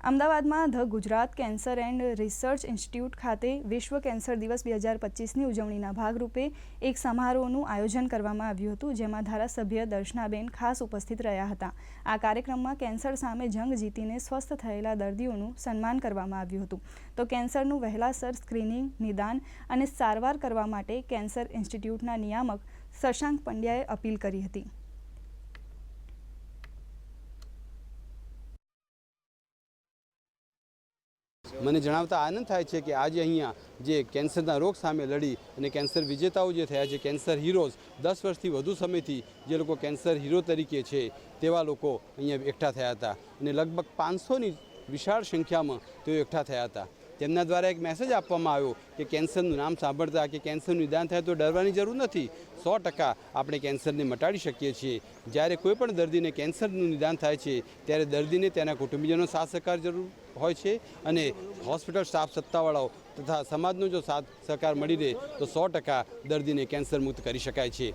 અમદાવાદમાં the Gujarat cancer and research institute ખાતે વિશ્વ કેન્સર દિવસ 2025ની ઉજવણીના ભાગરૂપે એક સમારોહનું આયોજન કરવામાં આવ્યું હતું, જેમાં ધારાસભ્ય દર્શનાબેન ખાસ ઉપસ્થિત રહ્યા હતા। આ કાર્યક્રમમાં કેન્સર સામે જંગ જીતીને સ્વસ્થ થયેલા દર્દીઓનું સન્માન કરવામાં આવ્યું હતું। તો કેન્સરનું વહેલાસર સ્ક્રીનિંગ, નિદાન અને સારવાર કરવા માટે કેન્સર ઇન્સ્ટિટ્યૂટના નિયામક શશાંક પંડ્યાએ અપીલ કરી હતી। મને જણાવતા આનંદ થાય છે કે આજે અહીંયા જે કેન્સરના રોગ સામે લડી અને કેન્સર વિજેતાઓ જે થયા છે, કેન્સર હીરોઝ, 10 વર્ષથી વધુ સમયથી જે લોકો કેન્સર હીરો તરીકે છે તેવા લોકો અહીંયા એકઠા થયા હતા અને લગભગ 500ની વિશાળ સંખ્યામાં તેઓ એકઠા થયા હતા। તેમના દ્વારા એક મેસેજ આપવામાં આવ્યો કે કેન્સરનું નામ સાંભળતા કે કેન્સરનું નિદાન થાય તો ડરવાની જરૂર નથી, 100% આપણે કેન્સરને મટાડી શકીએ છીએ। જ્યારે કોઈ પણ દર્દીને કેન્સરનું નિદાન થાય છે ત્યારે દર્દીને તેના કુટુંબીજનો સાથ સહકાર જરૂર હોય છે અને હોસ્પિટલ સ્ટાફ, સત્તાવાળાઓ તથા સમાજનો જો સાથ સહકાર મળી રહે તો 100% દર્દીને કેન્સર મુક્ત કરી શકાય છે।